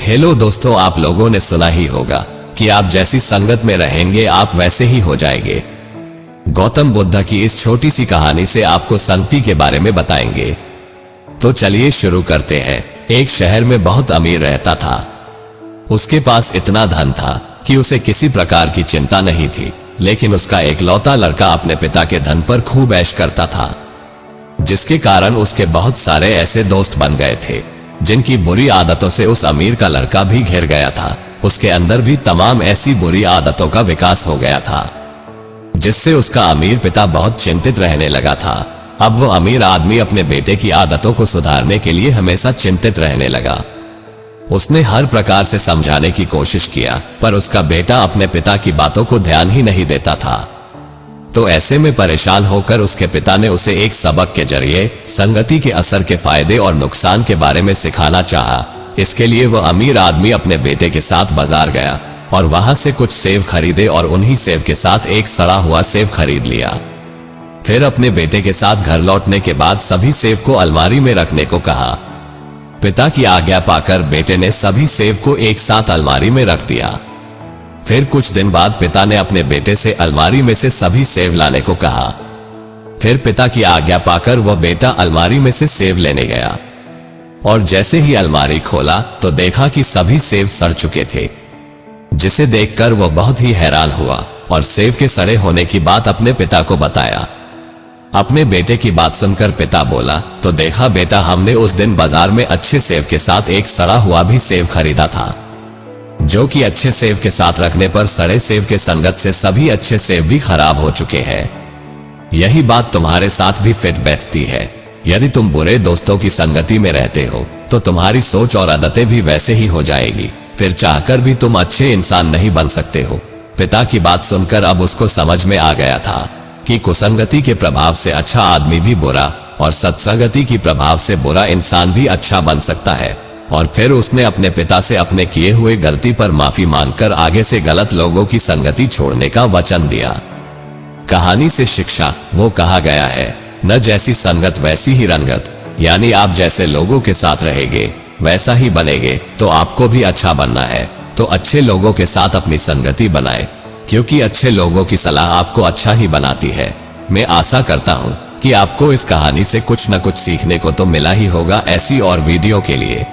Hello दोस्तों, आप लोगों ने सुना ही होगा कि आप जैसी संगत में रहेंगे आप वैसे ही हो जाएंगे। गौतम बुद्ध की इस छोटी सी कहानी से आपको संगति के बारे में बताएंगे। तो चलिए शुरू करते हैं। एक शहर में बहुत अमीर रहता था। उसके पास इतना धन था कि उसे किसी प्रकार की चिंता नहीं थी, लेकिन उसका एकलौता लड़का अपने पिता के धन पर खूब ऐश करता था, जिसके कारण उसके बहुत सारे ऐसे दोस्त बन गए थे जिनकी बुरी आदतों से उस अमीर का लड़का भी घिर गया था। उसके अंदर भी तमाम ऐसी बुरी आदतों का विकास हो गया था, जिससे उसका अमीर पिता बहुत चिंतित रहने लगा था। अब वो अमीर आदमी अपने बेटे की आदतों को सुधारने के लिए हमेशा चिंतित रहने लगा। उसने हर प्रकार से समझाने की कोशिश किया, पर उसका बेटा अपने पिता की बातों को ध्यान ही नहीं देता था। तो ऐसे में परेशान होकर उसके पिता ने उसे एक सबक के जरिए संगति के असर के फायदे और नुकसान के बारे में सिखाना चाहा। इसके लिए वह अमीर आदमी अपने बेटे के साथ बाजार गया और वहां से कुछ सेब खरीदे और उन्हीं सेब के साथ एक सड़ा हुआ सेब खरीद लिया। फिर अपने बेटे के साथ घर लौटने के बाद सभी सेब को अलमारी में रखने को कहा। पिता की आज्ञा पाकर बेटे ने सभी सेब को एक साथ अलमारी में रख दिया। फिर कुछ दिन बाद पिता ने अपने बेटे से अलमारी में से सभी सेब लाने को कहा। फिर पिता की आज्ञा पाकर वह बेटा अलमारी में से सेब लेने गया और जैसे ही अलमारी खोला तो देखा कि सभी सेब सड़ चुके थे, जिसे देखकर वह बहुत ही हैरान हुआ और सेब के सड़े होने की बात अपने पिता को बताया। अपने बेटे की बात सुनकर पिता बोला, तो देखा बेटा, हमने उस दिन बाजार में अच्छे सेब के साथ एक सड़ा हुआ भी सेब खरीदा था, जो कि अच्छे सेब के साथ रखने पर सड़े सेब के संगत से सभी अच्छे सेब भी खराब हो चुके हैं। यही बात तुम्हारे साथ भी फिट बैठती है। यदि तुम बुरे दोस्तों की संगति में रहते हो तो तुम्हारी सोच और आदतें भी वैसे ही हो जाएगी, फिर चाहकर भी तुम अच्छे इंसान नहीं बन सकते हो। पिता की बात सुनकर अब उसको समझ में आ गया था कि कुसंगति के प्रभाव से अच्छा आदमी भी बुरा और सत्संगति की प्रभाव से बुरा इंसान भी अच्छा बन सकता है। और फिर उसने अपने पिता से अपने किए हुए गलती पर माफी मांगकर आगे से गलत लोगों की संगति छोड़ने का वचन दिया। कहानी से शिक्षा वो कहा गया है, न जैसी संगत वैसी ही रंगत, यानी आप जैसे लोगों के साथ रहेंगे वैसा ही बनेंगे। तो आपको भी अच्छा बनना है तो अच्छे लोगों के साथ अपनी संगति बनाए, क्योंकि अच्छे लोगों की सलाह आपको अच्छा ही बनाती है। मैं आशा करता हूँ कि आपको इस कहानी से कुछ न कुछ सीखने को तो मिला ही होगा। ऐसी और वीडियो के लिए